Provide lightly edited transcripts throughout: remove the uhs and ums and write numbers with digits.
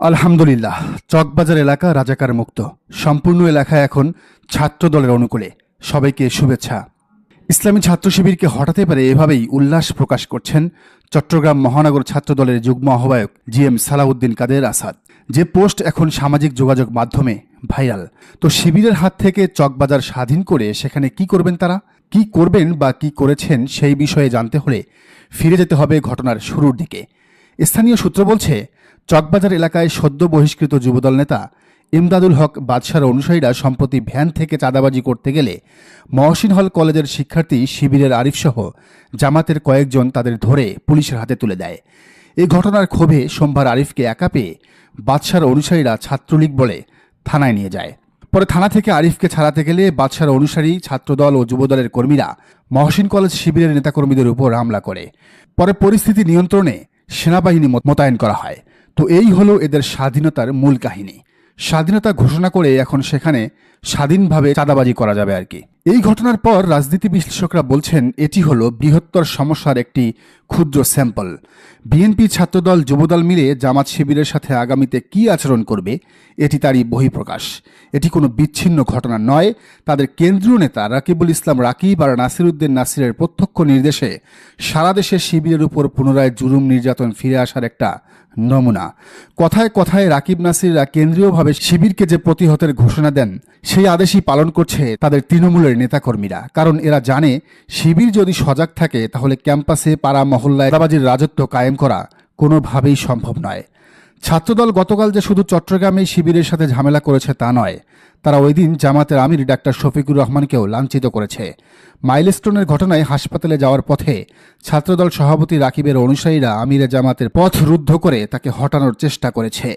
আলহামদুলিল্লাহ, চকবাজার এলাকা রাজাকার মুক্ত। সম্পূর্ণ এলাকা এখন ছাত্র দলের অনুকূলে। সবাইকে শুভেচ্ছা। ইসলামী ছাত্র শিবিরকে হঠাতে পারে এভাবেই উল্লাস প্রকাশ করছেন চট্টগ্রাম মহানগর ছাত্র দলের যুগ্ম আহ্বায়ক জিএম সালাউদ্দিন কাদের আসাদ। যে পোস্ট এখন সামাজিক যোগাযোগ মাধ্যমে ভাইরাল। তো শিবিরের হাত থেকে চকবাজার স্বাধীন করে সেখানে কি করবেন তারা, কি করবেন বা কি করেছেন সেই বিষয়ে জানতে হলে ফিরে যেতে হবে ঘটনার শুরুর দিকে। স্থানীয় সূত্র বলছে, চকবাজার এলাকায় সদ্য বহিষ্কৃত যুবদল নেতা ইমদাদুল হক বাদশার অনুসারীরা সম্প্রতি ভ্যান থেকে চাঁদাবাজি করতে গেলে মহসিন হল কলেজের শিক্ষার্থী শিবিরের আরিফসহ জামাতের কয়েকজন তাদের ধরে পুলিশের হাতে তুলে দেয়। এই ঘটনার ক্ষোভে সোমবার আরিফকে একা পেয়ে বাদশার অনুসারীরা ছাত্রলীগ বলে থানায় নিয়ে যায়। পরে থানা থেকে আরিফকে ছাড়াতে গেলে বাদশার অনুসারী ছাত্রদল ও যুবদলের কর্মীরা মহসিন কলেজ শিবিরের নেতাকর্মীদের উপর হামলা করে। পরে পরিস্থিতি নিয়ন্ত্রণে সেনাবাহিনী মোতায়েন করা হয়। তো এই হলো এদের স্বাধীনতার মূল কাহিনী। স্বাধীনতা ঘোষণা করে এখন সেখানে স্বাধীনভাবে চাঁদাবাজি করা যাবে আর কি। এই ঘটনার পর রাজনীতি বিশ্লেষকরা বলছেন, এটি হলো বৃহত্তর সমস্যার একটি ক্ষুদ্র স্যাম্পল। বিএনপি, ছাত্রদল, যুবদল মিলে জামাত শিবিরের সাথে আগামীতে কি আচরণ করবে এটি তারই বহিঃপ্রকাশ। এটি কোনো বিচ্ছিন্ন ঘটনা নয়। তাদের কেন্দ্রীয় নেতা রাকিবুল ইসলাম রাকিব আর নাসিরউদ্দিন নাসিরের প্রত্যক্ষ নির্দেশে সারা দেশে শিবিরের উপর পুনরায় জুলুম নির্যাতন ফিরে আসার একটা নমুনা। কথায় কথায় রাকিব নাসিররা কেন্দ্রীয়ভাবে শিবিরকে যে প্রতিহতের ঘোষণা দেন সেই আদেশই পালন করছে তাদের তৃণমূলের নেতাকর্মীরা। কারণ এরা জানে, শিবির যদি সজাগ থাকে তাহলে ক্যাম্পাসে, পাড়া মহল্লায় চাঁদাবাজির রাজত্ব কায়েম করা কোনোভাবেই সম্ভব নয়। ছাত্রদল গতকাল যে শুধু চট্টগ্রামেই শিবিরের সাথে ঝামেলা করেছে তা নয়, তারা ওই দিন জামাতের আমির ডাক্তার শফিকুর রহমানকেও লাঞ্ছিত করেছে। মাইলস্টোনের ঘটনায় হাসপাতালে যাওয়ার পথে ছাত্রদল সভাপতি রাকিবের অনুসারীরা আমিরে জামাতের পথ রুদ্ধ করে তাকে হটানোর চেষ্টা করেছে।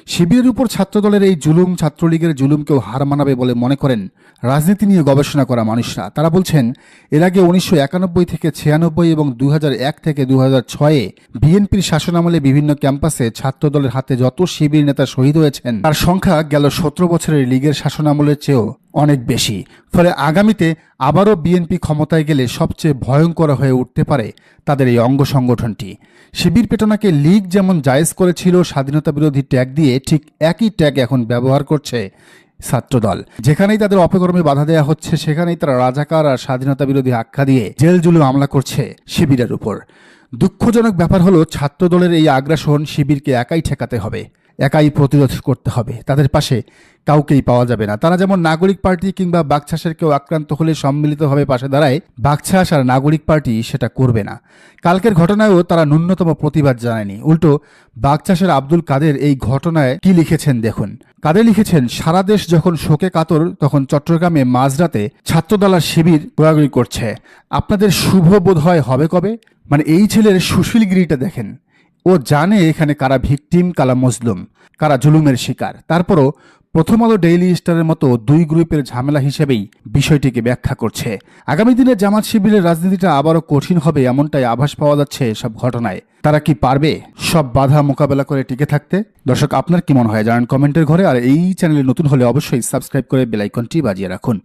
শিবিরের উপর ছাত্রদলের এই জুলুম ছাত্রলীগের জুলুমকেও হার মানাবে বলে মনে করেন রাজনীতি নিয়ে গবেষণা করা মানুষরা। তারা বলছেন, এর আগে 1991 থেকে 96 এবং 2001 থেকে 2006-এ বিএনপির শাসনামলে বিভিন্ন ক্যাম্পাসে ছাত্রদলের হাতে যত শিবির নেতা শহীদ হয়েছেন তার সংখ্যা গেল 17 বছরের লীগের শাসনামলের চেয়েও অনেক বেশি। ফলে আগামীতে আবারও বিএনপি ক্ষমতায় গেলে সবচেয়ে ভয়ঙ্কর হয়ে উঠতে পারে তাদের এই অঙ্গ সংগঠনটি। শিবির পেটনাকে লীগ যেমন জায়েজ করেছিল স্বাধীনতা বিরোধী ট্যাগ দিয়ে, ঠিক একই ট্যাগ এখন ব্যবহার করছে ছাত্রদল। যেখানেই তাদের অপকর্মে বাধা দেওয়া হচ্ছে সেখানেই তারা রাজাকার আর স্বাধীনতা বিরোধী আখ্যা দিয়ে জেল জুলুম হামলা করছে শিবিরের উপর। দুঃখজনক ব্যাপার হলো, ছাত্রদলের এই আগ্রাসন শিবিরকে একাই ঠেকাতে হবে, একাই প্রতিরোধ করতে হবে। তাদের পাশে কাউকেই পাওয়া যাবে না। তারা যেমন নাগরিক পার্টি কিংবা বাকছাসের কেউ আক্রান্ত হলে সম্মিলিতভাবে পাশে দাঁড়ায়, বাকছাস আর নাগরিক পার্টি সেটা করবে না। কালকের ঘটনায়ও তারা ন্যূনতম প্রতিবাদ জানায়নি। উল্টো বাকছাসের আব্দুল কাদের এই ঘটনায় কি লিখেছেন দেখুন। কাদের লিখেছেন, সারা দেশ যখন শোকে কাতর তখন চট্টগ্রামে মাঝরাতে ছাত্রদল আর শিবির গোড়াগুড়ি করছে। আপনাদের শুভ বোধ হয় হবে কবে? মানে এই ছেলের সুশীলগিরিটা দেখেন। ও জানে এখানে কারা ভিকটিম, কারা মজলুম, কারা জুলুমের শিকার। তারপরও প্রথম আলো, ডেইলি স্টারের মতো দুই গ্রুপের ঝামেলা হিসেবেই বিষয়টিকে ব্যাখ্যা করছে। আগামী দিনে জামাত শিবিরের রাজনীতিটা আবারও কঠিন হবে এমনটাই আভাস পাওয়া যাচ্ছে এসব ঘটনায়। তারা কি পারবে সব বাধা মোকাবেলা করে টিকে থাকতে? দর্শক, আপনার কি মনে হয় জানান কমেন্টের ঘরে। আর এই চ্যানেলে নতুন হলে অবশ্যই সাবস্ক্রাইব করে বেল আইকনটি বাজিয়ে রাখুন।